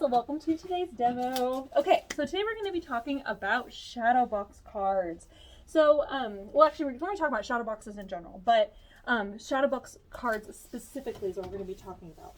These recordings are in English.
so welcome to today's demo. Okay, so today we're going to be talking about Shadowbox cards. So, well actually we're going to talk about Shadowboxes in general, but Shadowbox cards specifically is what we're going to be talking about.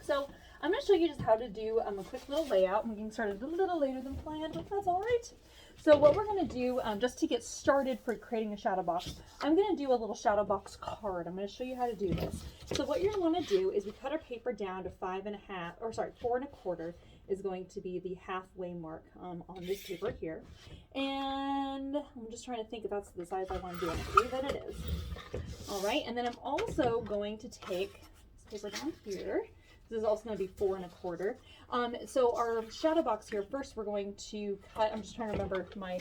So, I'm going to show you just how to do a quick little layout. I'm getting started a little later than planned, but that's alright. So what we're going to do, just to get started for creating a Shadowbox, I'm going to do a little Shadowbox card. I'm going to show you how to do this. So what you're going to want to do is we cut our paper down to 4.25 is going to be the halfway mark on this paper here. And I'm just trying to think if that's the size I want to do. I believe that it is. Alright, and then I'm also going to take this paper down here. This is also going to be 4.25. So our shadow box here, first we're going to cut, I'm just trying to remember my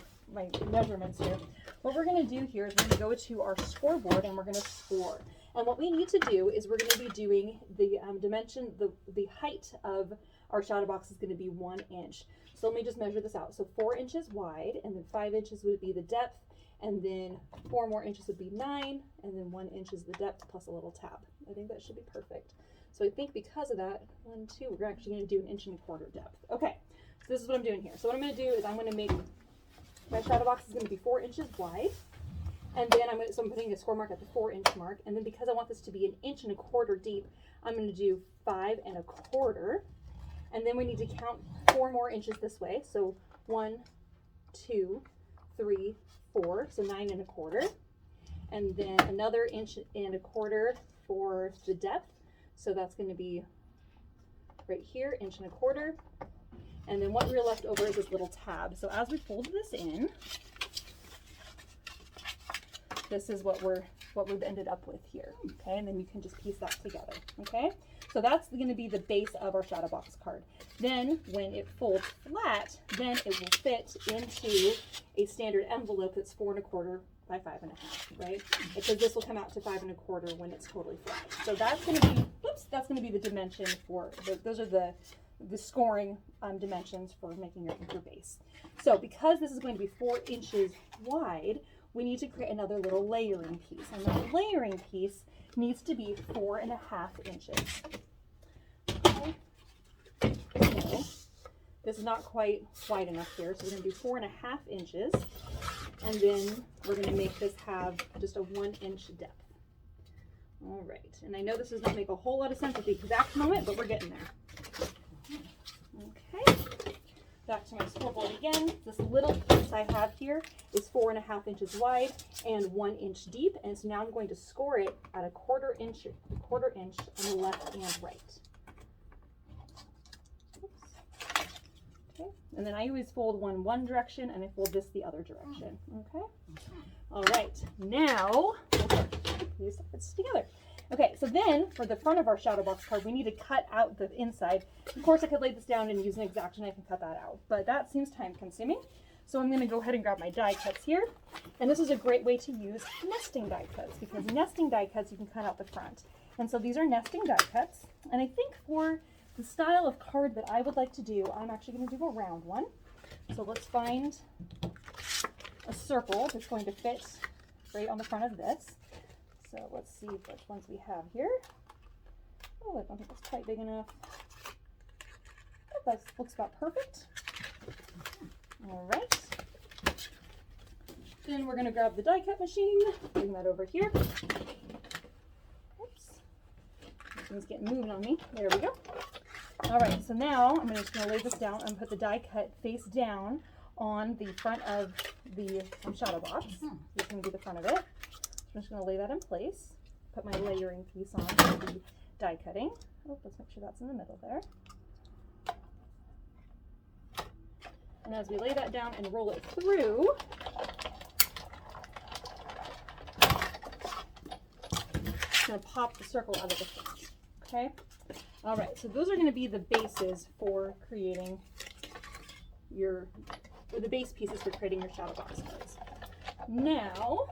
measurements here. What we're going to do here is we're going to go to our scoreboard and we're going to score. And what we need to do is we're going to be doing the dimension, the height of our shadow box is going to be 1 inch. So let me just measure this out. So 4 inches wide, and then 5 inches would be the depth, and then 4 more inches would be 9, and then 1 inch is the depth plus a little tab. I think that should be perfect. So I think because of that, 1, 2, we're actually going to do 1.25 inches depth. Okay, so this is what I'm doing here. So what I'm going to do is I'm going to make, my shadow box is going to be 4 inches wide. And then I'm putting a score mark at the 4 inch mark. And then because I want this to be 1.25 inches deep, I'm going to do 5.25. And then we need to count 4 more inches this way. So 1, 2, 3, 4, so 9.25. And then another 1.25 inches for the depth. So that's going to be right here, 1.25 inches. And then what we're left over is this little tab. So as we fold this in, this is what we've ended up with here. Okay, and then you can just piece that together. Okay, so that's going to be the base of our shadow box card. Then when it folds flat, then it will fit into a standard envelope that's 4.25 by 5.5, right? Because this will come out to 5.25 when it's totally flat. So that's going to be, that's going to be the dimension for, those are the scoring dimensions for making your base. So because this is going to be 4 inches wide, we need to create another little layering piece. And that layering piece needs to be 4.5 inches. Okay. So this is not quite wide enough here, so we're going to do 4.5 inches. And then we're going to make this have just a 1 inch depth. All right, and I know this does not make a whole lot of sense at the exact moment, but we're getting there. Okay, back to my scoreboard again. This little piece I have here is 4.5 inches wide and 1 inch deep, and so now I'm going to score it at a quarter inch on the left and right. And then I always fold one direction and I fold this the other direction. Okay. All right. Now we'll start these sides together. Okay. So then for the front of our shadow box card, we need to cut out the inside. Of course, I could lay this down and use an X-Acto knife and cut that out, but that seems time consuming. So I'm going to go ahead and grab my die cuts here. And this is a great way to use nesting die cuts, because nesting die cuts you can cut out the front. And so these are nesting die cuts. And I think for the style of card that I would like to do, I'm actually going to do a round one. So let's find a circle that's going to fit right on the front of this. So let's see which ones we have here. Oh, I don't think that's quite big enough. Oh, that looks about perfect. All right. Then we're going to grab the die cut machine, bring that over here. Oops. Things getting moving on me. There we go. All right, so now I'm just going to lay this down and put the die cut face down on the front of the shadow box. This is going to be the front of it. I'm just going to lay that in place. Put my layering piece on for the die cutting. Oh, let's make sure that's in the middle there. And as we lay that down and roll it through, I'm going to pop the circle out of the front. Okay. All right, so those are going to be the bases for creating the base pieces for creating your shadow box cards. Now,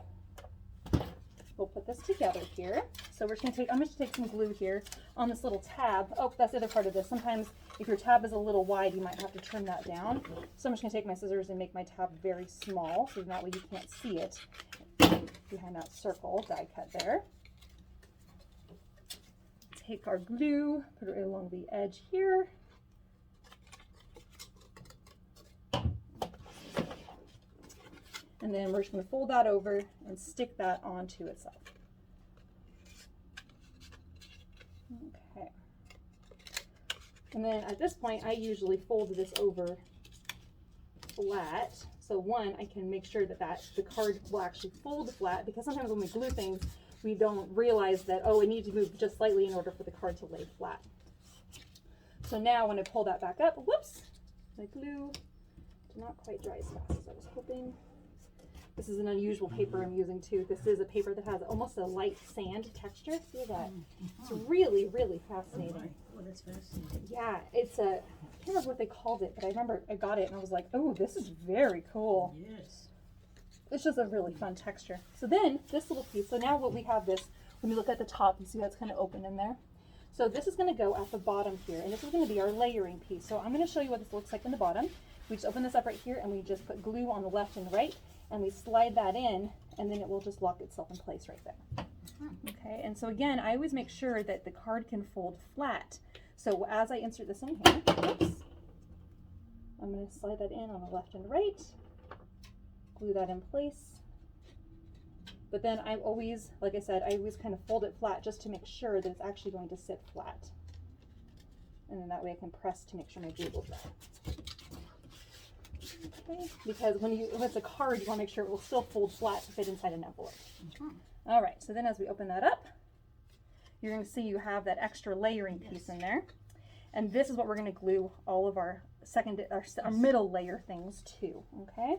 we'll put this together here. So we're just going to I'm just going to take some glue here on this little tab. Oh, that's the other part of this. Sometimes if your tab is a little wide, you might have to trim that down. So I'm just going to take my scissors and make my tab very small, so that way you can't see it behind that circle die cut there. Take our glue, put it right along the edge here, And then we're just going to fold that over and stick that onto itself. Okay. And then at this point, I usually fold this over flat. So one, I can make sure that the card will actually fold flat, because sometimes when we glue things, we don't realize that, oh, it needs to move just slightly in order for the card to lay flat. So now when I pull that back up, whoops, my glue did not quite dry as fast as I was hoping. This is an unusual paper I'm using too. This is a paper that has almost a light sand texture. See that? It's really, really fascinating. Oh, that's fascinating. Yeah, it's a, I can't remember what they called it, but I remember I got it and I was like, oh, this is very cool. Yes. It's just a really fun texture. So then this little piece, so now what we have this, when you look at the top, you see how it's kind of open in there. So this is going to go at the bottom here, and this is going to be our layering piece. So I'm going to show you what this looks like in the bottom. We just open this up right here, and we just put glue on the left and the right, and we slide that in, and then it will just lock itself in place right there. Okay, and so again, I always make sure that the card can fold flat. So as I insert this in here, oops, I'm going to slide that in on the left and right, glue that in place. But then I always, like I said, I always kind of fold it flat just to make sure that it's actually going to sit flat. And then that way I can press to make sure my glue will dry. Okay, because when it's a card, you want to make sure it will still fold flat to fit inside an envelope. All right, so then as we open that up, you're going to see you have that extra layering piece in there. And this is what we're going to glue all of our middle layer things to, okay?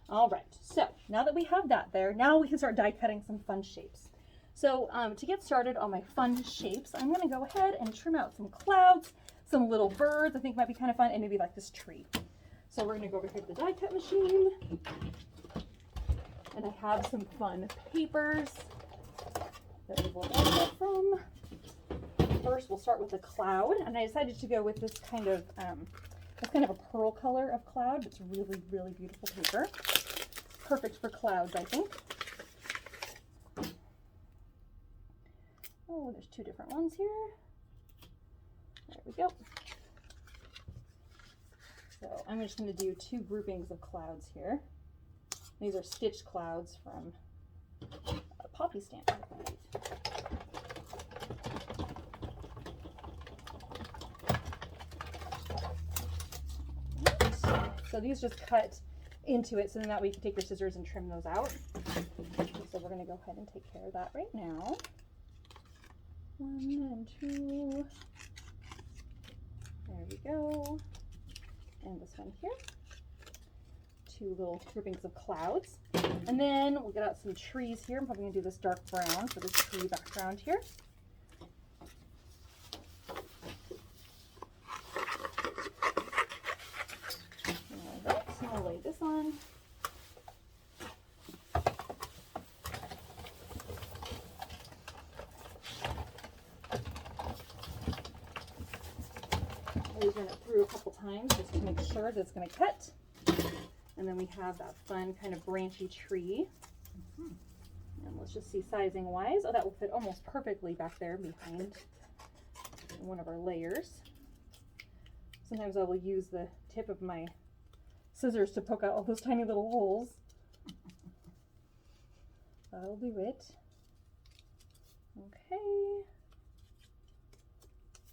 All right, so now that we have that there, now we can start die cutting some fun shapes. So to get started on my fun shapes, I'm going to go ahead and trim out some clouds, some little birds I think might be kind of fun, and maybe like this tree. So we're going to go over here to the die cut machine, and I have some fun papers that we will get from. First, we'll start with a cloud, and I decided to go with this kind of a pearl color of cloud. It's really, really beautiful paper. Perfect for clouds, I think. Oh, there's two different ones here. There we go. So I'm just going to do two groupings of clouds here. These are stitched clouds from a poppy stamp, I believe. So these just cut into it, so then that way you can take your scissors and trim those out. So we're going to go ahead and take care of that right now. 1 and 2. There we go. And this one here. 2 little groupings of clouds. And then we'll get out some trees here. I'm probably going to do this dark brown for this tree background here. Alright, so I'll lay this on. Always run it through a couple times just to make sure that it's going to cut. And then we have that fun kind of branchy tree. And let's just see sizing wise. Oh, that will fit almost perfectly back there behind one of our layers. Sometimes I will use the tip of my scissors to poke out all those tiny little holes. That'll do it. Okay.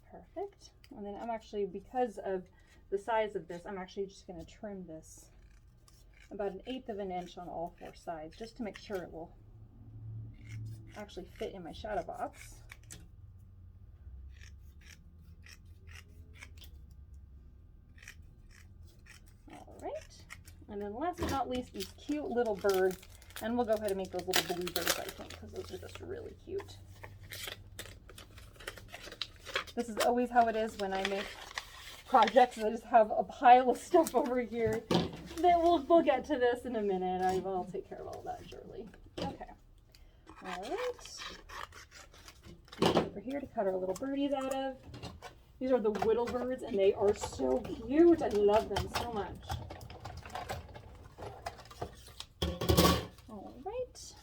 Perfect. And then I'm actually, because of the size of this, I'm actually just going to trim this about 1/8 of an inch on all 4 sides, just to make sure it will actually fit in my shadow box. All right. And then last but not least, these cute little birds. And we'll go ahead and make those little bluebirds, I think, because those are just really cute. This is always how it is when I make projects. I just have a pile of stuff over here. Then we'll get to this in a minute. I'll take care of all that shortly. Okay. All right. Over here to cut our little birdies out of. These are the whittle birds, and they are so cute. I love them so much. All right.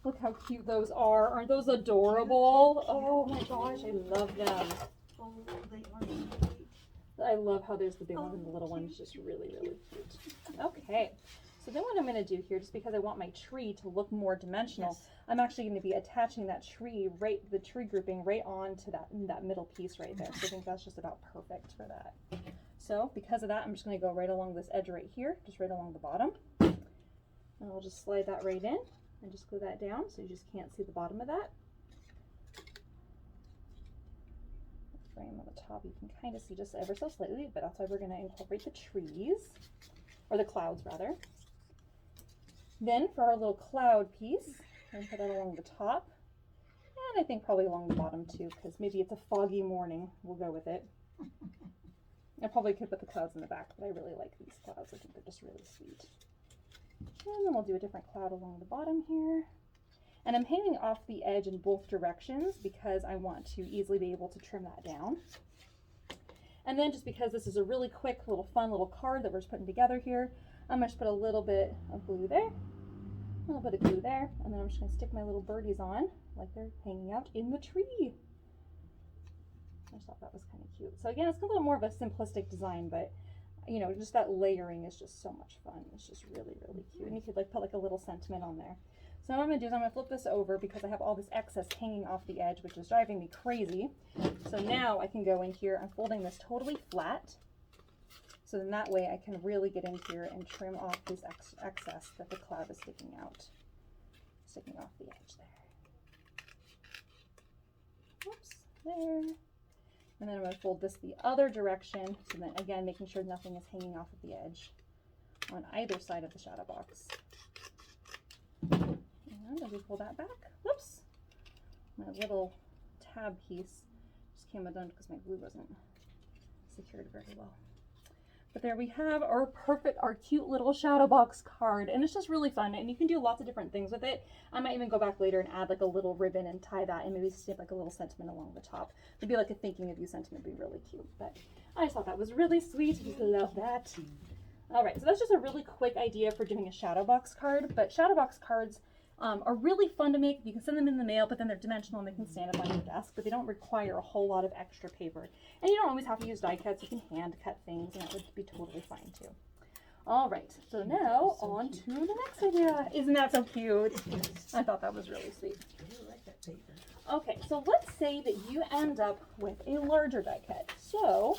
Look how cute those are. Aren't those adorable? Oh my gosh, I love them. Oh, they are great. I love how there's the big one and the little one. It's just really, really cute. Okay, So then what I'm going to do here, just because I want my tree to look more dimensional, Yes. I'm actually going to be attaching that tree, the tree grouping right onto that middle piece right there. So I think that's just about perfect for that. So because of that, I'm just going to go right along this edge right here, just right along the bottom. And I'll just slide that right in and just glue that down so you just can't see the bottom of that. The frame on the top, you can kind of see just ever so slightly, but that's why we're going to incorporate the trees, or the clouds rather. Then for our little cloud piece, I'm going to put that along the top, and I think probably along the bottom too, because maybe it's a foggy morning. We'll go with it. I probably could put the clouds in the back, but I really like these clouds. I think they're just really sweet. And then we'll do a different cloud along the bottom here. And I'm hanging off the edge in both directions because I want to easily be able to trim that down. And then just because this is a really quick little fun little card that we're just putting together here, I'm going to just put a little bit of glue there, a little bit of glue there, and then I'm just going to stick my little birdies on like they're hanging out in the tree. I just thought that was kind of cute. So again, it's a little more of a simplistic design, but you know, just that layering is just so much fun. It's just really, really cute. And you could like put like a little sentiment on there. So what I'm going to do is I'm going to flip this over because I have all this excess hanging off the edge, which is driving me crazy. So now I can go in here, I'm folding this totally flat. So then that way I can really get in here and trim off this excess that the cloud is sticking off the edge there. Oops, there. And then I'm going to fold this the other direction. So then again, making sure nothing is hanging off at the edge on either side of the shadow box. And as we pull that back, whoops, my little tab piece just came undone because my glue wasn't secured very well. But there we have our cute little shadow box card, and it's just really fun, and you can do lots of different things with it. I might even go back later and add like a little ribbon and tie that, and maybe snip like a little sentiment along the top. It'd be like a thinking of you sentiment, would be really cute. But I just thought that was really sweet. I just love that. All right, so that's just a really quick idea for doing a shadow box card. But shadow box cards are really fun to make. You can send them in the mail, but then they're dimensional and they can stand up on your desk, but they don't require a whole lot of extra paper. And you don't always have to use die cuts. You can hand cut things, and it would be totally fine too. All right, so now on to the next idea. Isn't that so cute? I thought that was really sweet. I like that paper. Okay, so let's say that you end up with a larger die cut. So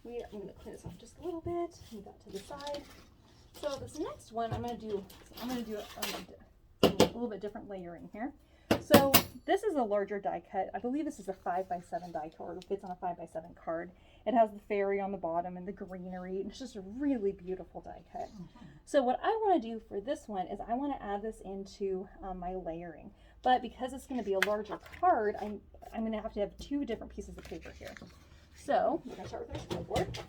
I'm going to clean this off just a little bit, move that to the side. So this next one, I'm going to do a little bit different layering here. So this is a larger die cut. I believe this is a 5x7 die cut, or it fits on a 5x7 card. It has the fairy on the bottom and the greenery, and it's just a really beautiful die cut. So what I want to do for this one is I want to add this into my layering. But because it's going to be a larger card, I'm going to have two different pieces of paper here. So we're going to start with our scoreboard.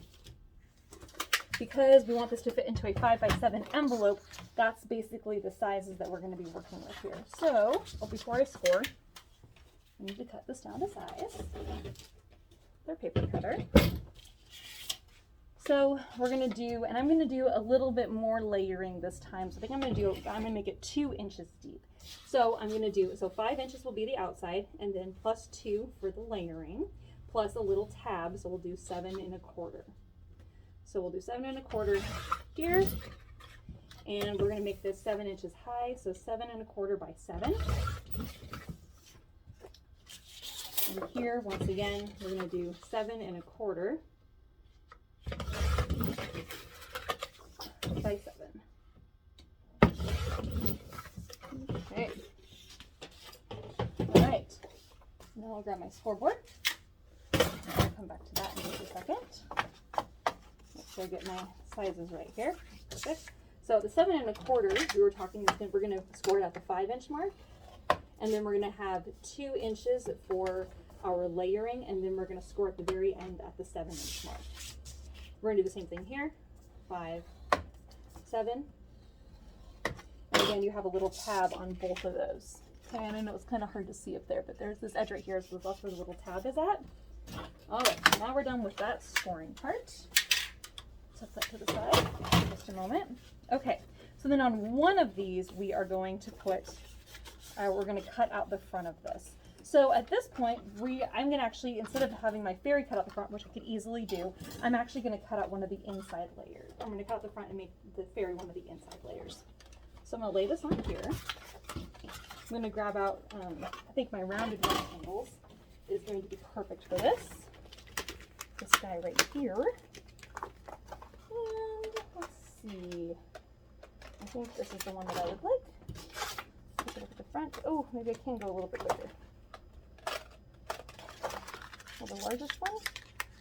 Because we want this to fit into a 5x7 envelope, that's basically the sizes that we're going to be working with here. So before I score, I need to cut this down to size with our paper cutter. So we're going to do, and I'm going to do a little bit more layering this time. So I think I'm going to make it 2 inches deep. So I'm going to do, 5 inches will be the outside, and then plus 2 for the layering, plus a little tab, so we'll do 7 1/4. So we'll do 7 1/4 here, and we're going to make this 7 inches high, so 7 1/4 by 7. And here, once again, we're going to do 7 1/4 by 7. Okay. All right. Now I'll grab my scoreboard. I'll come back to that in just a second. Make sure I get my sizes right here. Perfect. So the 7 1/4, we were talking, we're going to score it at the 5-inch mark, and then we're going to have 2 inches for our layering, and then we're going to score at the very end at the 7-inch mark. We're going to do the same thing here. 5, 7. And again, you have a little tab on both of those. Okay, and I know it's kind of hard to see up there, but there's this edge right here, so that's where the little tab is at. All right, so now we're done with that scoring part. Set that to the side for just a moment. Okay, so then on one of these, we are going to put, we're going to cut out the front of this. So at this point, I'm gonna actually, instead of having my fairy cut out the front, which I could easily do, I'm actually gonna cut out one of the inside layers. I'm gonna cut out the front and make the fairy one of the inside layers. So I'm gonna lay this on here. I'm gonna grab out, I think my rounded rectangles is going to be perfect for this. This guy right here. And let's see. I think this is the one that I would like. Let's look at the front. Oh, maybe I can go a little bit bigger. Oh, the largest one?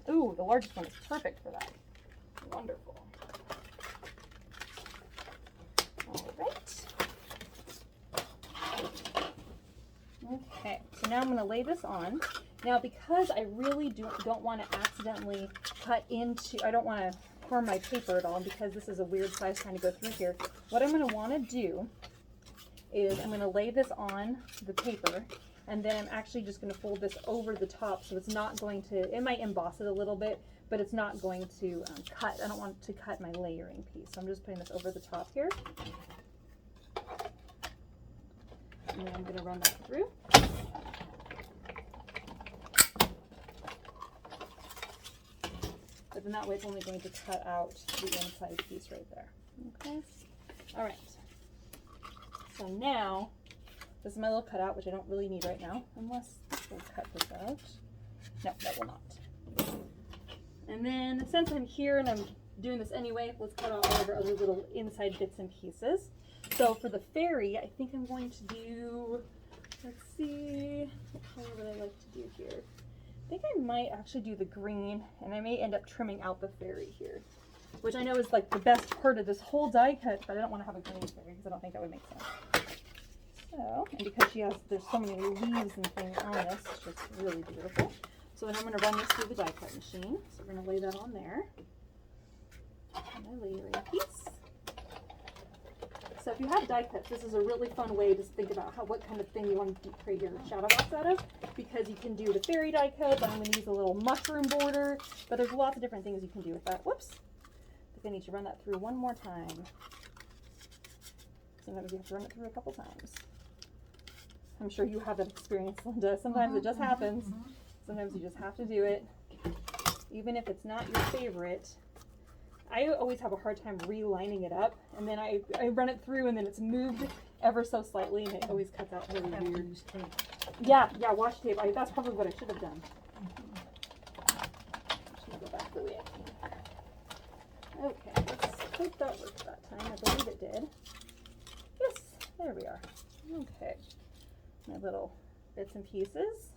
Ooh, the largest one is perfect for that. Wonderful. All right. Okay, so now I'm going to lay this on. Now, because I really don't want to accidentally cut into, I don't want to harm my paper at all, because this is a weird size trying to go through here, what I'm going to want to do is I'm going to lay this on the paper, and then I'm actually just going to fold this over the top, so it's not going to, it might emboss it a little bit, but it's not going to cut. I don't want to cut my layering piece, so I'm just putting this over the top here. And then I'm going to run that through. But then that way it's only going to cut out the inside piece right there. Okay. All right. So now, this is my little cutout, which I don't really need right now, unless this will cut this out. No, that will not. And then since I'm here and I'm doing this anyway, let's cut out all of our other little inside bits and pieces. So for the fairy, I think I'm going to do, let's see, what color would I like to do here? I think I might actually do the green, and I may end up trimming out the fairy here, which I know is like the best part of this whole die cut, but I don't want to have a green fairy because I don't think that would make sense. So, and because there's so many leaves and things on this, it's just really beautiful. So then I'm going to run this through the die cut machine. So we're going to lay that on there. And my layering piece. So if you have die cuts, this is a really fun way to think about what kind of thing you want to create your Shadowbox out of, because you can do the fairy die cut. I'm going to use a little mushroom border, but there's lots of different things you can do with that. Whoops. I think I need to run that through one more time. Sometimes you have to run it through a couple times. I'm sure you have that experience, Linda. Sometimes it just happens. Sometimes you just have to do it. Even if it's not your favorite. I always have a hard time relining it up, and then I run it through, and then it's moved ever so slightly, and it always cuts out really weird. Yeah, washi tape. That's probably what I should have done. Go back the way I came. Okay, let's hope that worked that time. I believe it did. Yes, there we are. Okay, my little bits and pieces.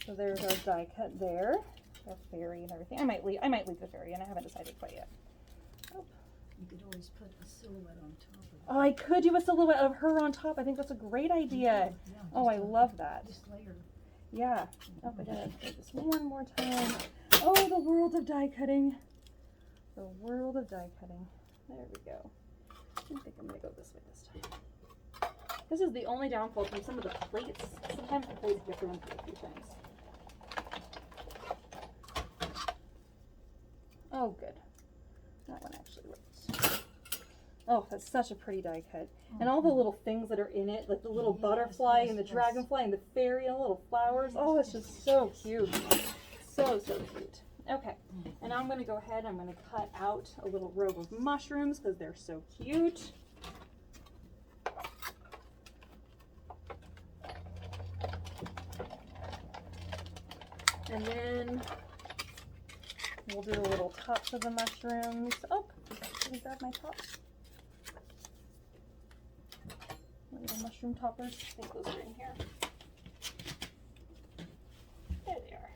So there's our die cut there. The fairy and everything. I might leave the fairy, and I haven't decided quite yet. Oh. You could always put a silhouette on top of it. Oh, I could do a silhouette of her on top. I think that's a great idea. Yeah, oh, I love that. Just layer. Yeah. Oh, I gotta do this one more time. Oh, the world of die cutting. The world of die cutting. There we go. I think I'm gonna go this way this time. This is the only downfall from some of the plates. Sometimes the plates get thrown through a few things. Oh, good. That one actually works. Oh, that's such a pretty die cut. And all the little things that are in it, like the little butterfly and the dragonfly and the fairy and the little flowers. Oh, it's just so cute. So cute. Okay, and now I'm going to go ahead, I'm going to cut out a little row of mushrooms because they're so cute. And then we'll do a little top to the mushrooms. Oh, let me grab my tops. Little mushroom toppers. I think those are in here. There they are.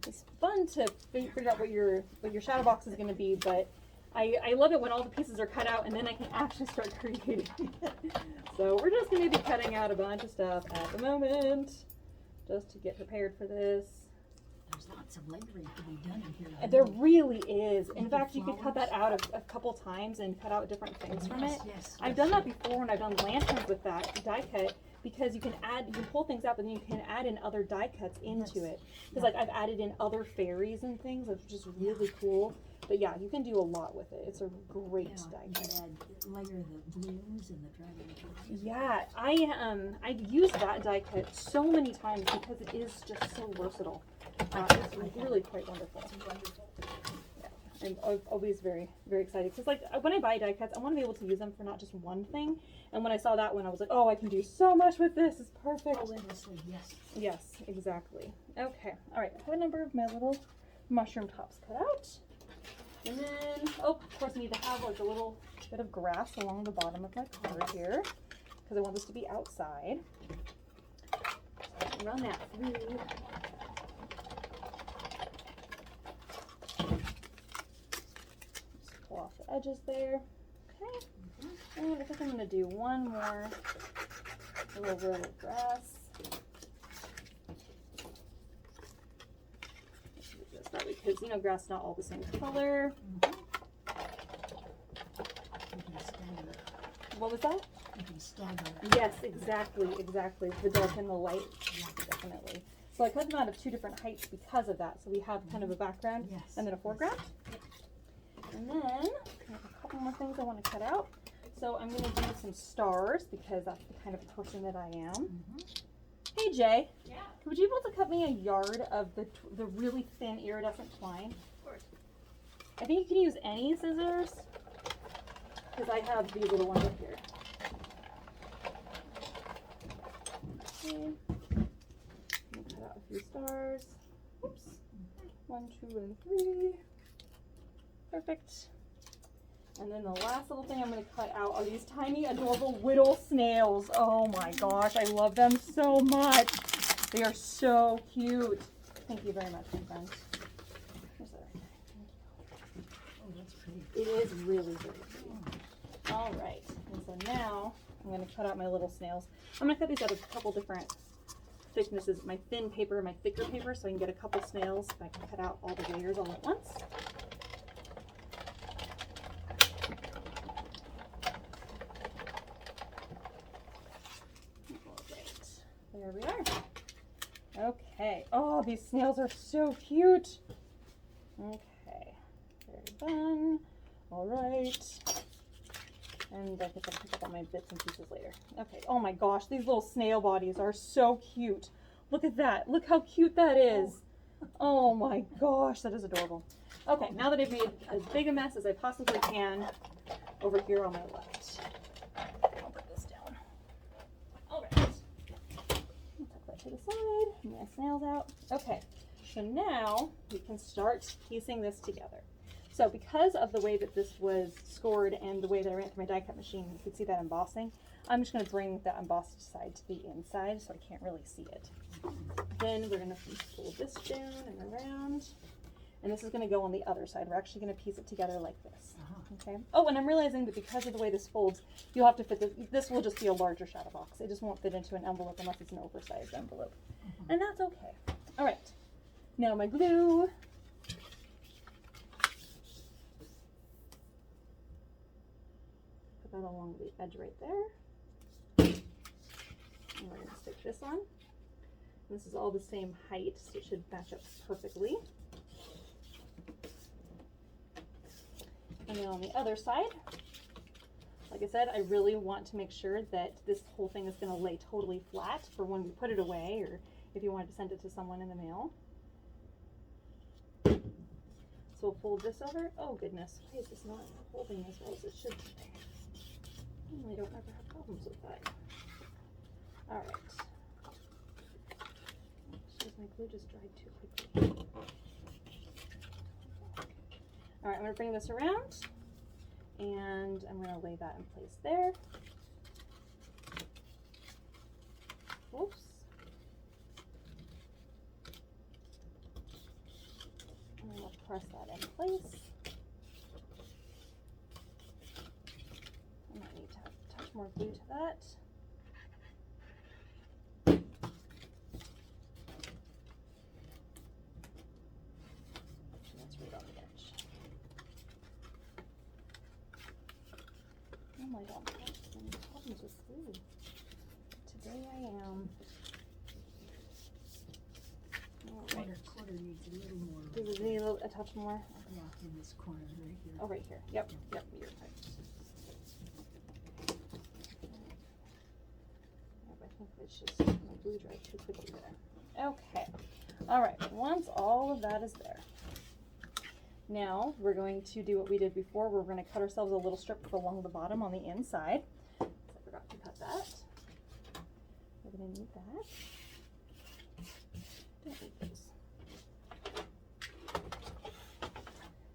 It's fun to figure out what your Shadowbox is going to be, but I love it when all the pieces are cut out and then I can actually start creating. So we're just going to be cutting out a bunch of stuff at the moment, just to get prepared for this. There's lots of layering to be done in here. There really is. In fact, you could cut that out a couple times and cut out different things from it. Yes. I've done that before when I've done lanterns with that die cut, because you can pull things out, but then you can add in other die cuts into it. Because like I've added in other fairies and things, which is really cool. But yeah, you can do a lot with it. It's a great Yeah, die you cut. could add, layer the blooms and the dragon fruit. Yeah, I've used that die cut so many times because it is just so versatile. It's really quite wonderful. It's wonderful. I'm always very, very excited because like when I buy die cuts, I want to be able to use them for not just one thing. And when I saw that one, I was like, oh, I can do so much with this. It's perfect. Oh, endlessly, yes. Yes, exactly. Okay, all right. I have a number of my little mushroom tops cut out. And then, oh, of course I need to have like a little bit of grass along the bottom of my card here because I want this to be outside. So run that through. Just pull off the edges there. Okay. And I think I'm going to do one more little row of grass. Because, you know, grass is not all the same color. You can stagger it. What was that? You can stagger it. Yes, exactly. The dark and the light. Yeah, definitely. So I cut them out of two different heights because of that. So we have kind of a background Yes. and then a foreground. And then I have a couple more things I want to cut out. So I'm going to do some stars because that's the kind of person that I am. Hey Jay. Yeah, Would you be able to cut me a yard of the really thin iridescent twine? of course. I think you can use any scissors because I have these little ones up here. Okay. I'm gonna cut out a few stars. Oops. 1, 2, and 3. Perfect. And then the last little thing I'm going to cut out are these tiny, adorable whittle snails. Oh my gosh, I love them so much. They are so cute. Thank you very much, my friend. Here's that. Oh, that's pretty. It is really, really pretty. All right, and so now I'm going to cut out my little snails. I'm going to cut these out of a couple different thicknesses. My thin paper, my thicker paper, so I can get a couple snails. I can cut out all the layers all at once. There we are. Okay. Oh, these snails are so cute. Okay. Very done. All right. And I think I'll pick up all my bits and pieces later. Okay. Oh my gosh, these little snail bodies are so cute. Look at that. Look how cute that is. Oh my gosh, that is adorable. Okay, now that I've made as big a mess as I possibly can over here on my left. I'll put this down. All right. Tuck that to the side, get my snails out. Okay, so now we can start piecing this together. So because of the way that this was scored and the way that I ran through my die cut machine, you can see that embossing. I'm just going to bring that embossed side to the inside so I can't really see it. Then we're going to pull this down and around. And this is going to go on the other side. We're actually going to piece it together like this. Okay. Oh, and I'm realizing that because of the way this folds, you'll have to fit this. This will just be a larger shadow box. It just won't fit into an envelope unless it's an oversized envelope. And that's okay. All right. Now my glue. Put that along the edge right there. And we're going to stick this on. This is all the same height, so it should match up perfectly. And then on the other side, like I said, I really want to make sure that this whole thing is going to lay totally flat for when we put it away, or if you wanted to send it to someone in the mail. So we'll fold this over. Oh goodness, why is this not holding as well as it should? I really don't ever have problems with that. All right. My glue just dried too quickly. All right, I'm going to bring this around and I'm going to lay that in place there. Oops. And then we'll press that in place. I might need to have a touch more glue to that. I don't have any problems with glue. Today I am. All right. Quarter needs a little more. Does it need a touch more? Yeah, in this corner right here. Oh, right here. Yep, yep, you're right. I think it's just my glue dried too quickly there. Okay. All right. Once all of that is there, now we're going to do what we did before. We're going to cut ourselves a little strip along the bottom on the inside. I forgot to cut that. We're going to need that. Don't need those.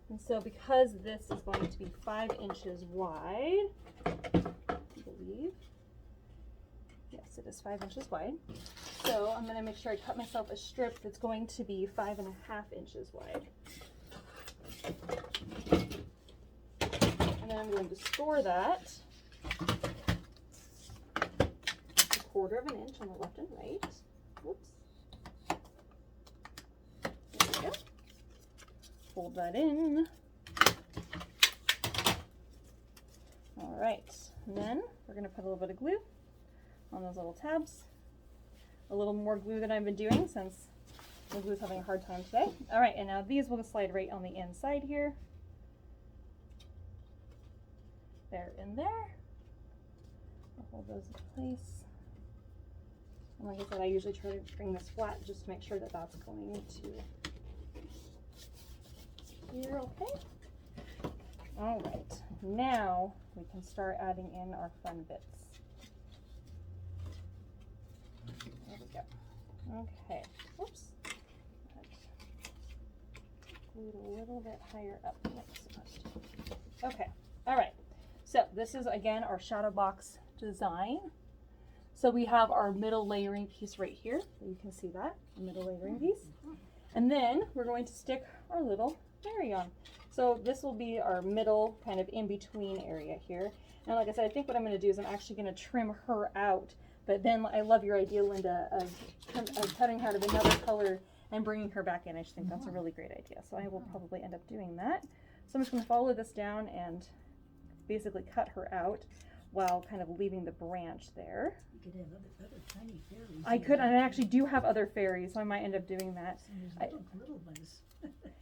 And so because this is going to be 5 inches wide, I believe. Yes, it is 5 inches wide. So I'm going to make sure I cut myself a strip that's going to be 5.5 inches wide. And then I'm going to store that a 1/4 inch on the left and right. Whoops. There we go. Fold that in. All right, and then we're going to put a little bit of glue on those little tabs. A little more glue than I've been doing since the glue is having a hard time today. All right, and now these will slide right on the inside here. They're in there. I'll hold those in place. And like I said, I usually try to bring this flat just to make sure that that's going to here, okay? All right, now we can start adding in our fun bits. There we go. Okay, whoops. Glued a little bit higher up than it's supposed to. Okay, all right. So this is again our Shadowbox design. So we have our middle layering piece right here. You can see that, the middle layering piece. And then we're going to stick our little fairy on. So this will be our middle kind of in between area here. And like I said, I think what I'm going to do is I'm actually going to trim her out. But then I love your idea, Linda, of cutting out of another color and bringing her back in. I just think that's a really great idea. So I will probably end up doing that. So I'm just going to follow this down and basically cut her out while kind of leaving the branch there. You could have other tiny fairies. I could, and I actually do have other fairies, so I might end up doing that. So there's little ones.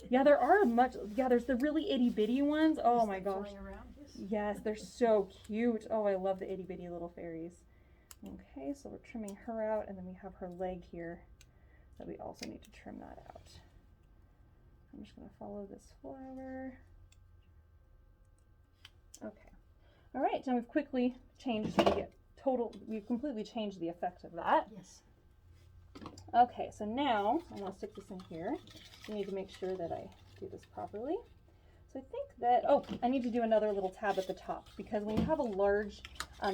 Yeah, there are there's the really itty bitty ones. Oh my gosh. Flying around, Yes, they're so cute. Oh, I love the itty bitty little fairies. Okay, so we're trimming her out, and then we have her leg here that we also need to trim that out. I'm just going to follow this flower. Okay. All right, now we've quickly changed we've completely changed the effect of that. Yes. Okay, so now I'm going to stick this in here. I need to make sure that I do this properly. So I think that, I need to do another little tab at the top, because when you have a large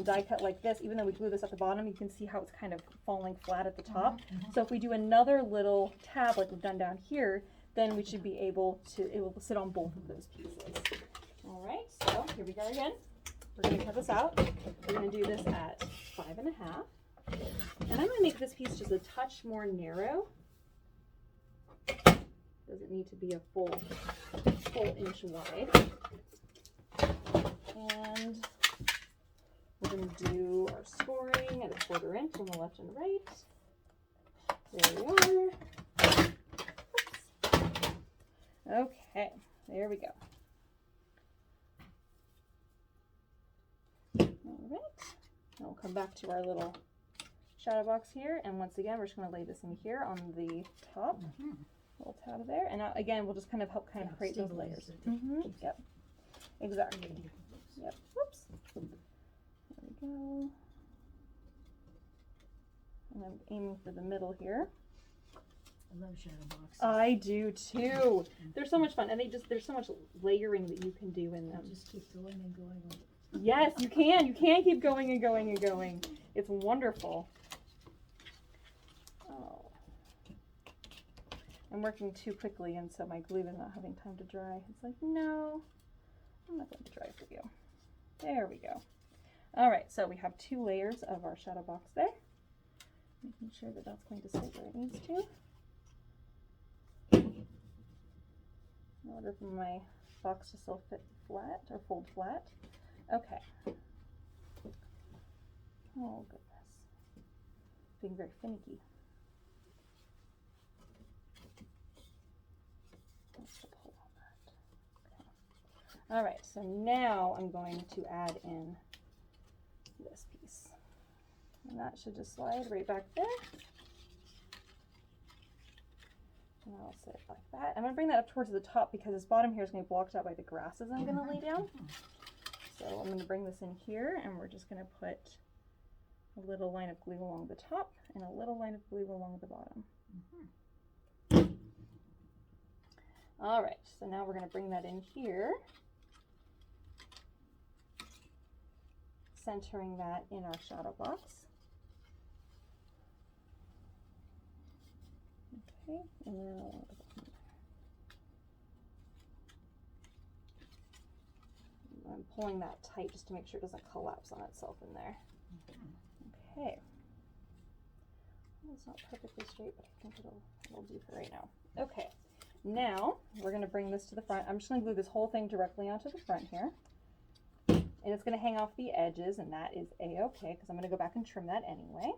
die cut like this, even though we glue this at the bottom, you can see how it's kind of falling flat at the top. So if we do another little tab like we've done down here, then we should be able to, it will sit on both of those pieces. All right, so here we go again. We're going to cut this out. We're going to do this at 5.5. And I'm going to make this piece just a touch more narrow. Doesn't need to be a full inch wide. And we're going to do our scoring at a 1/4 inch on the left and right. There we are. Oops. Okay, there we go. All right, now we'll come back to our little shadow box here, and once again we're just going to lay this in here on the top. Little tab there, and now again we'll just kind of help create those layers. Yep, exactly. Yep. Whoops. There we go. And I'm aiming for the middle here. I love Shadowbox. I do too. They're so much fun, and there's so much layering that you can do in them. Just keep going and going. Yes, you can. You can keep going and going and going. It's wonderful. Oh. I'm working too quickly, and so my glue is not having time to dry. It's like, no, I'm not going to dry for you. There we go. All right, so we have 2 layers of our shadow box there. Making sure that that's going to sit where it needs to. In order for my box to still fit flat or fold flat. Okay. Oh, goodness. Being very finicky. That's the pull on that. All right, so now I'm going to add in this piece. And that should just slide right back there. And I'll set it like that. I'm going to bring that up towards the top because this bottom here is going to be blocked out by the grasses I'm going to lay down. So I'm going to bring this in here, and we're just going to put a little line of glue along the top and a little line of glue along the bottom. All right, so now we're going to bring that in here, centering that in our shadow box. Okay, and then I'm pulling that tight just to make sure it doesn't collapse on itself in there. Okay. Well, it's not perfectly straight, but I think it'll do for right now. Okay. Now we're going to bring this to the front. I'm just going to glue this whole thing directly onto the front here. And it's going to hang off the edges, and that is a-okay because I'm going to go back and trim that anyway.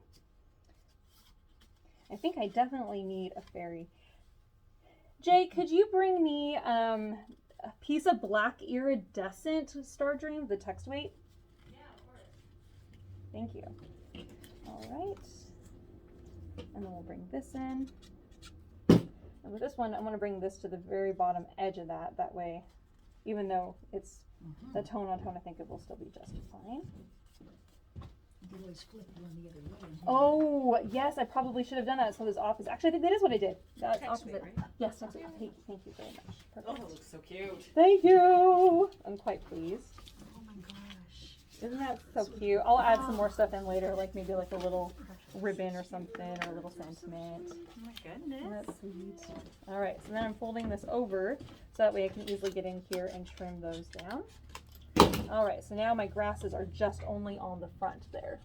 I think I definitely need a fairy. Jay, could you bring me a piece of black iridescent Star Dream, the text weight? Yeah, of course. Thank you. All right. And then we'll bring this in. And with this one, I'm going to bring this to the very bottom edge of that. That way, even though it's the tone on tone, I think it will still be just fine. You could always flip it on the other way. Oh, yes, I probably should have done that so this off is, actually I think that is what I did. That's Text weight, opposite. right? Yes, text weight. Thank you very much. Perfect. Oh, it looks so cute. Thank you. I'm quite pleased. Oh my gosh. Isn't that so cute? I'll add some more stuff in later, like maybe like a little ribbon or something, or a little sentiment. Oh my goodness. That's sweet. All right, so then I'm folding this over so that way I can easily get in here and trim those down. All right, so now my grasses are just only on the front there.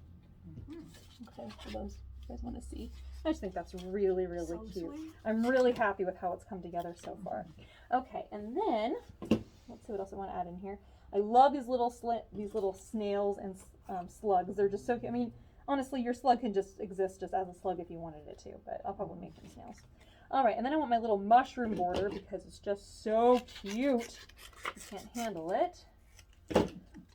Okay, for those you guys want to see. I just think that's really, really So cute. sweet. I'm really happy with how it's come together so far. Okay, and then let's see what else I want to add in here. I love these little snails and slugs. They're just so cute. I mean, honestly, your slug can just exist just as a slug if you wanted it to, but I'll probably make them snails. All right, and then I want my little mushroom border because it's just so cute. You can't handle it.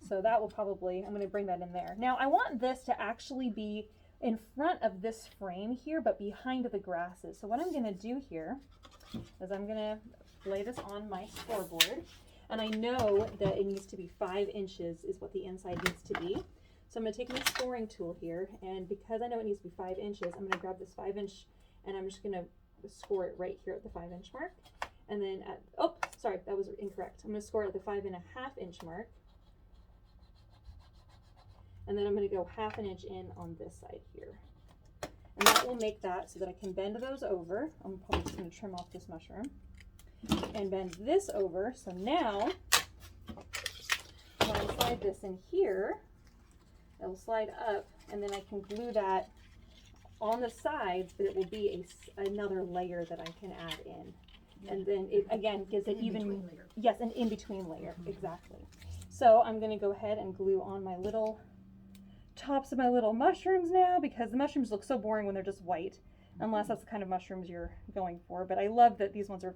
So that will probably, I'm going to bring that in there. Now I want this to actually be in front of this frame here, but behind the grasses. So what I'm going to do here is I'm going to lay this on my scoreboard. And I know that it needs to be 5 inches is what the inside needs to be. So I'm going to take my scoring tool here, and because I know it needs to be 5 inches, I'm going to grab this 5-inch and I'm just going to score it right here at the 5-inch mark. And then at, oh, sorry, that was incorrect. I'm going to score it at the 5.5-inch mark. And then I'm going to go 1/2 inch in on this side here. And that will make that so that I can bend those over. I'm probably just going to trim off this mushroom and bend this over. So now when I slide this in here, it will slide up, and then I can glue that on the sides, but it will be another layer that I can add in. Yeah. And then it again gives it even, layer. yes, an in-between layer, exactly. So I'm going to go ahead and glue on my little tops of my little mushrooms now, because the mushrooms look so boring when they're just white, unless that's the kind of mushrooms you're going for. But I love that these ones are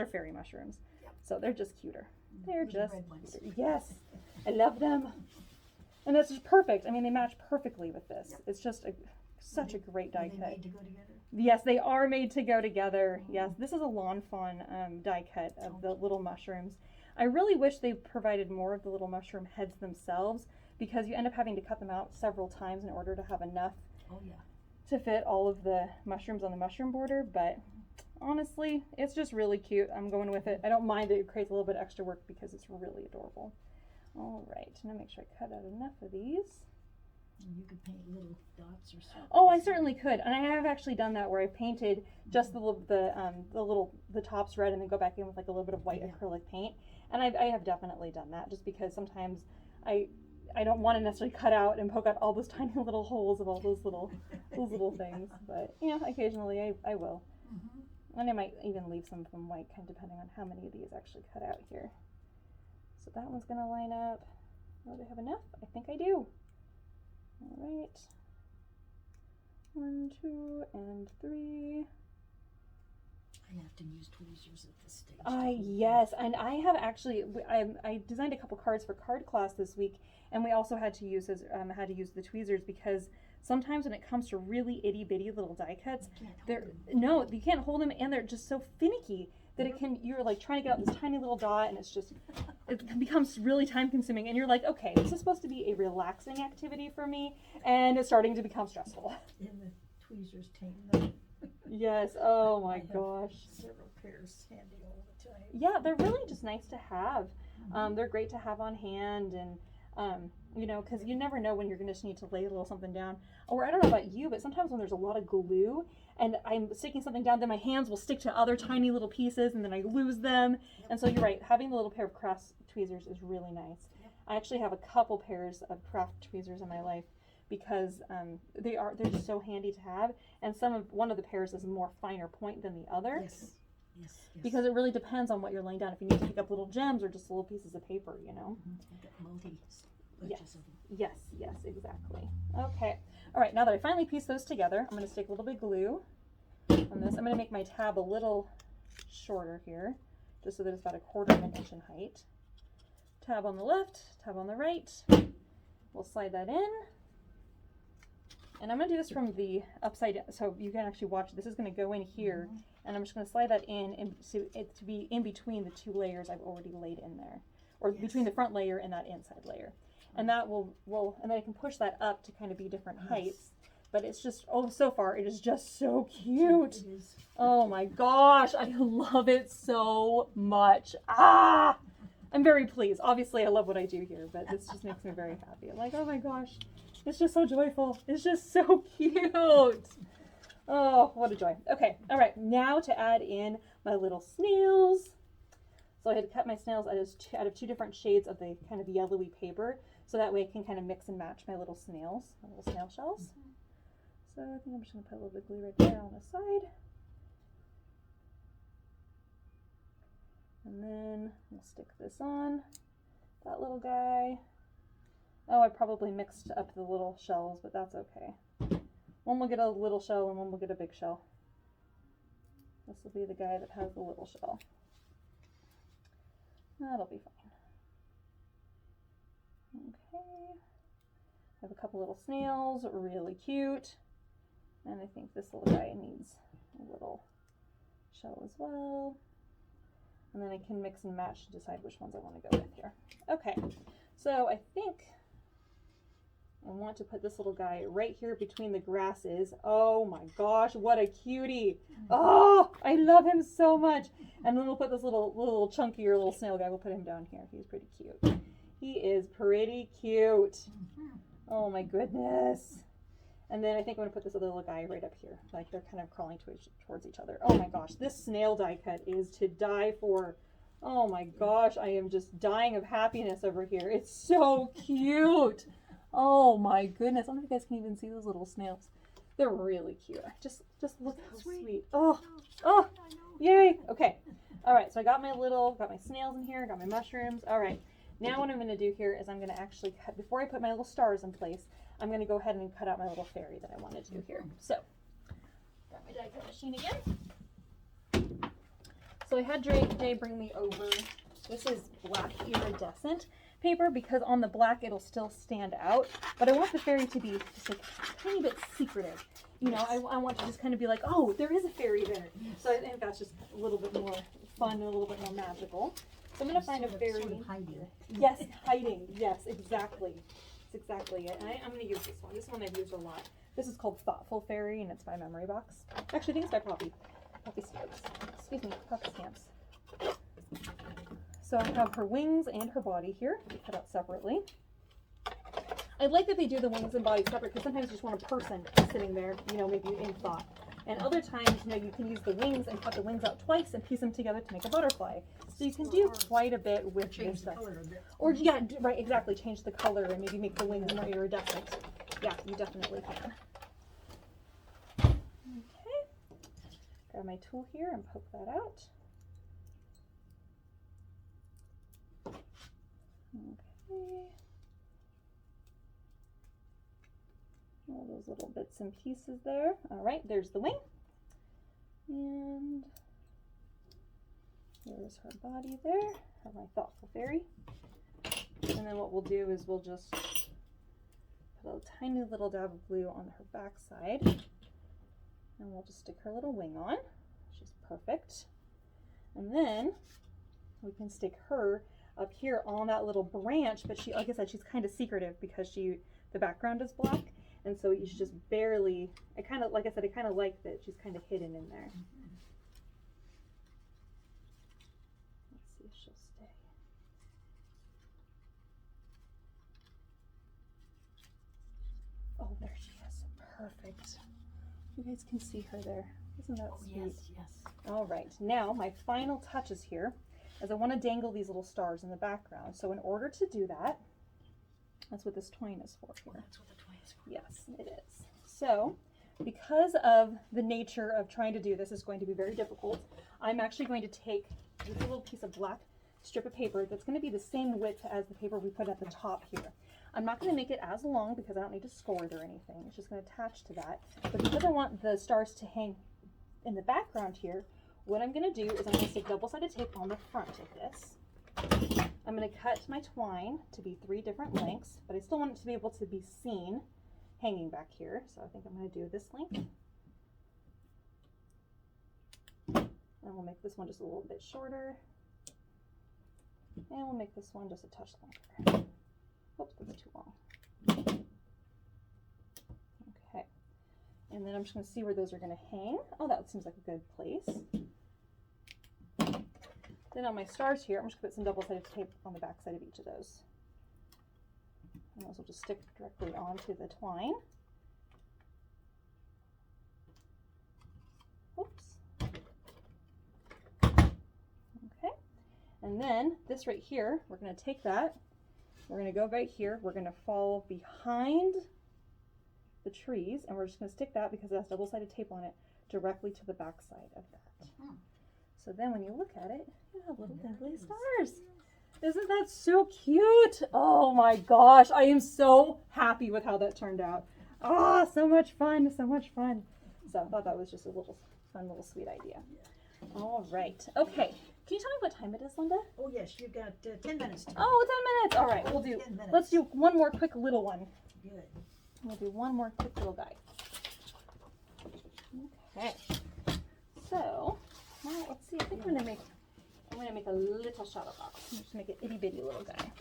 fairy mushrooms. Yep. So they're just cuter. They're Little just red ones. cuter. Yes, I love them. And that's just perfect. I mean, they match perfectly with this. Yep. It's just such a great die Are they cut. made to go together? Yes, they are made to go together. Yes, this is a lawn fawn die cut of the little mushrooms. I really wish they provided more of the little mushroom heads themselves, because you end up having to cut them out several times in order to have enough Oh yeah. to fit all of the mushrooms on the mushroom border. But honestly, it's just really cute. I'm going with it. I don't mind that it creates a little bit of extra work because it's really adorable. All right, now make sure I cut out enough of these. And you could paint little dots or something. Oh, I certainly could, and I have actually done that where I painted just the tops red and then go back in with like a little bit of white acrylic paint. And I have definitely done that, just because sometimes I don't want to necessarily cut out and poke out all those tiny little holes of all those little things. But yeah, occasionally I will. And I might even leave some of them white, kind of depending on how many of these actually cut out here. So that one's going to line up. Oh, do I have enough? I think I do. All right. 1, 2, and 3. I often use tweezers at this stage. Yes, and I have actually, I designed a couple cards for card class this week, and we also had to use the tweezers because sometimes when it comes to really itty bitty little die cuts, no, you can't hold them, and they're just so finicky that you're like trying to get out this tiny little dot, and it becomes really time consuming, and you're like, okay, this is supposed to be a relaxing activity for me, and it's starting to become stressful. And the tweezers tame them. Yes, oh my gosh. Several pairs handy all the time. Yeah, they're really just nice to have. They're great to have on hand, and you know, because you never know when you're going to just need to lay a little something down. Or I don't know about you, but sometimes when there's a lot of glue and I'm sticking something down, then my hands will stick to other tiny little pieces and then I lose them. And so you're right, having the little pair of craft tweezers is really nice. I actually have a couple pairs of craft tweezers in my life because they're just so handy to have. And one of the pairs is a more finer point than the other. Yes. Yes. Because it really depends on what you're laying down. If you need to pick up little gems or just little pieces of paper, you know. Yes, exactly. Okay. All right, now that I finally pieced those together, I'm going to stick a little bit of glue on this. I'm going to make my tab a little shorter here, just so that it's about 1/4 inch in height. Tab on the left, tab on the right. We'll slide that in. And I'm going to do this from the upside down, so you can actually watch. This is going to go in here, and I'm just going to slide that in so it to be in between the two layers I've already laid in there, or between the front layer and that inside layer. And that will and then I can push that up to kind of be different heights. But it's just, so far it is just so cute. It is. Oh my gosh, I love it so much. I'm very pleased. Obviously I love what I do here, but this just makes me very happy. I'm like, oh my gosh, it's just so joyful. It's just so cute. Oh, what a joy. Okay, all right, now to add in my little snails. So I had to cut my snails out of 2 different shades of the kind of yellowy paper, so that way I can kind of mix and match my little snails, my little snail shells. So I think I'm just going to put a little bit of glue right there on the side. And then we'll stick this on, that little guy. Oh, I probably mixed up the little shells, but that's okay. One will get a little shell and one will get a big shell. This will be the guy that has the little shell. That'll be fine. Okay. I have a couple little snails, really cute. And I think this little guy needs a little shell as well. And then I can mix and match to decide which ones I want to go with here. Okay, so I think I want to put this little guy right here between the grasses. Oh my gosh, what a cutie. Oh, I love him so much. And then we'll put this little chunkier little snail guy, we'll put him down here. He's pretty cute. He is pretty cute. Oh my goodness. And then I think I'm going to put this other little guy right up here. Like they're kind of crawling towards each other. Oh my gosh, this snail die cut is to die for. Oh my gosh, I am just dying of happiness over here. It's so cute. Oh my goodness. I don't know if you guys can even see those little snails. They're really cute. Just look how sweet. Oh, yay. Okay. All right, so I got my snails in here, got my mushrooms. All right. Now what I'm going to do here is I'm going to actually cut, before I put my little stars in place, I'm going to go ahead and cut out my little fairy that I want to do here. So, got my die cut machine again. So I had Jay bring me over, this is black iridescent paper because on the black it'll still stand out, but I want the fairy to be just a tiny bit secretive. You know, I want to just kind of be like, oh, there is a fairy there. So I think that's just a little bit more fun and a little bit more magical. So I'm going to find a fairy. Sort of hiding. Yes, hiding. Yes, exactly. That's exactly it. And I'm going to use this one. This one I've used a lot. This is called Thoughtful Fairy, and it's by Memory Box. Actually, I think it's by Poppy Stamps. Excuse me, Poppy Stamps. So I have her wings and her body here, cut out separately. I like that they do the wings and body separate because sometimes you just want a person sitting there, you know, maybe in thought. And other times, you know, you can use the wings and cut the wings out twice and piece them together to make a butterfly. So you can do quite a bit with this stuff. Or, yeah, right, exactly. Change the color and maybe make the wings more iridescent. Yeah, you definitely can. Okay. Grab my tool here and poke that out. Okay. All those little bits and pieces there. All right, there's the wing. And There's her body there, of my thoughtful fairy. And then what we'll do is we'll just put a tiny little dab of glue on her backside, and we'll just stick her little wing on. She's perfect. And then we can stick her up here on that little branch, but she, like I said, she's kind of secretive because the background is black, and so you should just barely, I kind of, like I said, I kind of like that she's kind of hidden in there. Let's see if she'll stay. Oh, there she is. Perfect. You guys can see her there. Isn't that sweet? Yes, yes. All right, now my final touches here is I want to dangle these little stars in the background. So in order to do that, that's what this twine is for here. That's what the twine is for. Yes, it is. So because of the nature of trying to do this is going to be very difficult, I'm actually going to take this little piece of black strip of paper that's going to be the same width as the paper we put at the top here. I'm not going to make it as long because I don't need to score it or anything. It's just going to attach to that. But because I want the stars to hang in the background here, what I'm going to do is I'm going to stick double-sided tape on the front of this. I'm going to cut my twine to be 3 different lengths, but I still want it to be able to be seen hanging back here. So I think I'm going to do this length. And we'll make this one just a little bit shorter. And we'll make this one just a touch longer. Oops, that's too long. Okay. And then I'm just going to see where those are going to hang. Oh, that seems like a good place. Then on my stars here, I'm just going to put some double-sided tape on the back side of each of those. And those will just stick directly onto the twine. Oops. Okay. And then this right here, we're going to take that. We're going to go right here. We're going to fall behind the trees, and we're just going to stick that, because it has double-sided tape on it, directly to the back side of that. So then when you look at it, you have little dangly stars. Isn't that so cute? Oh my gosh, I am so happy with how that turned out. Oh, so much fun, so much fun. So I thought that was just a little fun, little sweet idea. All right, okay. Can you tell me what time it is, Linda? Oh yes, you've got 10 minutes. Oh, 10 minutes. All right, we'll do. 10 minutes. Let's do one more quick little one. Good. We'll do one more quick little guy. Okay. So now let's see. I think I'm gonna make a little shadow box. I'm just make an itty bitty little guy.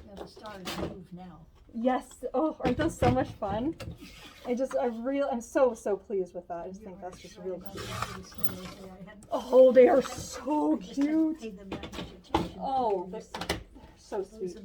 Now the stars move now. Yes. Oh, aren't those so much fun? I'm so pleased with that. I just think that's just real cute. Oh, they are so cute. Oh, they're so sweet.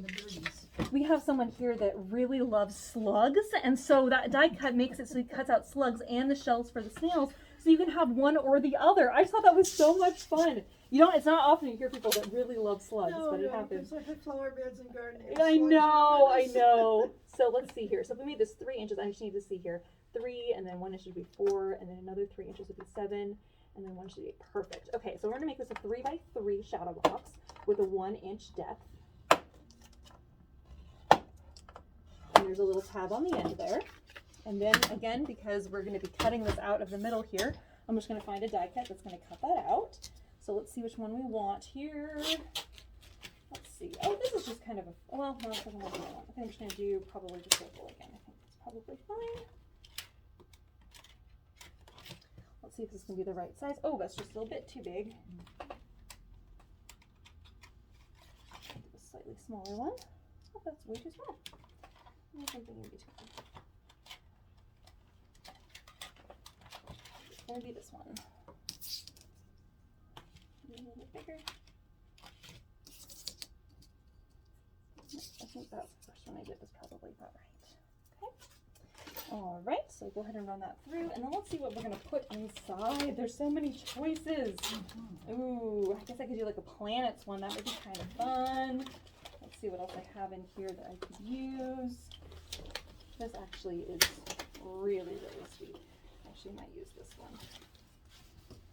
We have someone here that really loves slugs, and so that die cut makes it so he cuts out slugs and the shells for the snails, so you can have one or the other. I just thought that was so much fun. It's not often you hear people that really love slugs, but it happens. It's like flower beds and gardens. I know. So let's see here. So if we made this 3 inches, I just need to see here. 3, and then 1 inch would be 4, and then another 3 inches would be 7, and then 1 should be perfect. Okay, so we're gonna make this a 3 by 3 shadow box with a 1 inch depth. And there's a little tab on the end there. And then again, because we're gonna be cutting this out of the middle here, I'm just gonna find a die cut that's gonna cut that out. So let's see which one we want here. Let's see. Oh, this is just kind of a, well, no, it doesn't want to be one. I think I'm just gonna do probably just local again. I think it's probably fine. Let's see if this can be the right size. Oh, that's just a little bit too big. A slightly smaller one. Oh, that's way too small. I think in between. It's gonna be this one. A little bit bigger. I think that first one I did was probably about right. Okay. All right, so go ahead and run that through, and then let's see what we're gonna put inside. There's so many choices. Ooh, I guess I could do like a planets one. That would be kind of fun. Let's see what else I have in here that I could use. This actually is really sweet. Actually, I might use this one.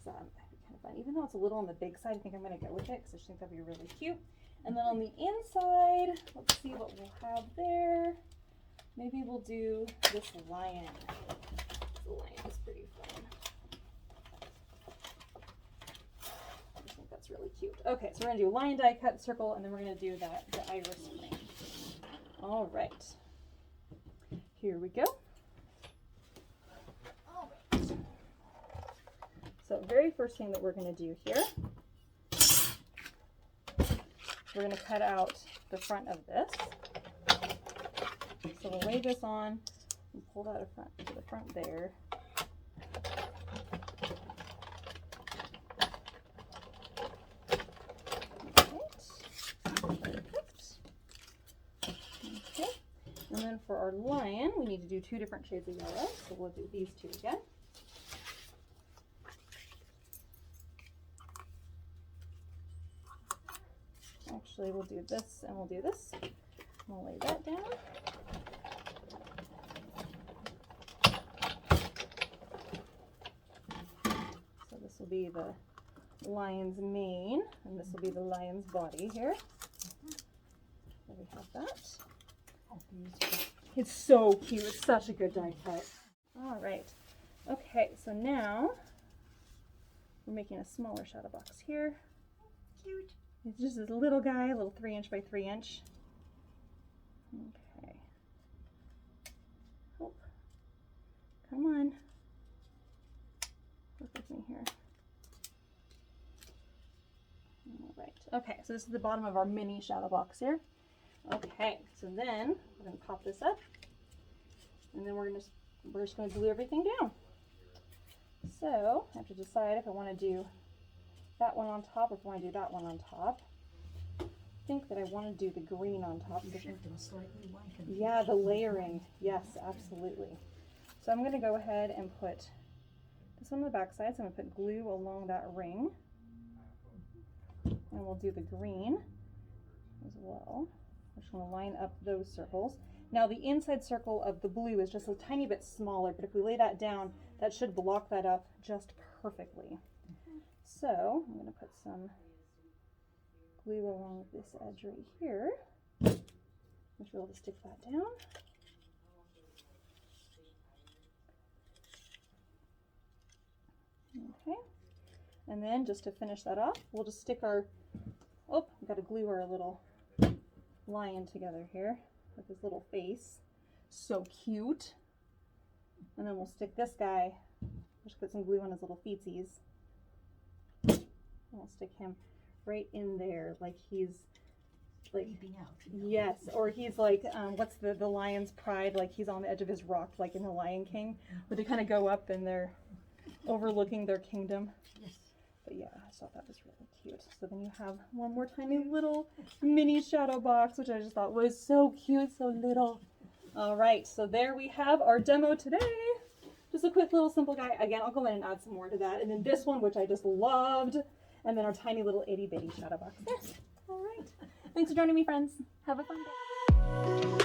So that'd be kind of fun. Even though it's a little on the big side, I think I'm gonna go with it because I just think that'd be really cute. And then on the inside, let's see what we'll have there. Maybe we'll do this lion. The lion is pretty fun. really cute. Okay, so we're gonna do lion die cut circle, and then we're gonna do the iris frame. All right, here we go. So very first thing that we're gonna do here, we're gonna cut out the front of this. So we'll lay this on and pull that to the front there. Okay, and then for our lion, we need to do 2 different shades of yellow. So we'll do these 2 again. Actually, we'll do this and we'll do this. We'll lay that down. So this will be the lion's mane, and this will be the lion's body here. There we have that. It's so cute. It's such a good die cut. All right. Okay, so now we're making a smaller shadow box here. Cute. It's just this little guy, a little 3" by 3". Okay. Oh, come on. Work with me here. All right. Okay, so this is the bottom of our mini shadow box here. Okay, so then we're going to pop this up, and then we're just going to glue everything down. So I have to decide if I want to do that one on top or if I want to do that one on top. I think that I want to do the green on top. Yeah, the layering. Yes, absolutely. So I'm going to go ahead and put this one on the back side. So I'm going to put glue along that ring. And we'll do the green as well. I'm just going to line up those circles. Now the inside circle of the blue is just a tiny bit smaller, but if we lay that down, that should block that up just perfectly. So I'm going to put some glue along this edge right here, which we'll just stick that down. Okay, and then just to finish that off, we'll just stick our, oh, we've got to glue our little lion together here with his little face. So cute. And then we'll stick this guy, just put some glue on his little feetsies. And we'll stick him right in there like he's like, yes, or he's like, what's the lion's pride, like he's on the edge of his rock, like in the Lion King, where they kind of go up and they're overlooking their kingdom. Yes. But yeah, I thought that was really cute. So then you have one more tiny little mini shadow box, which I just thought was so cute, so little. All right, so there we have our demo today. Just a quick little simple guy. Again, I'll go in and add some more to that. And then this one, which I just loved. And then our tiny little itty bitty shadow box there. All right. Thanks for joining me, friends. Have a fun day.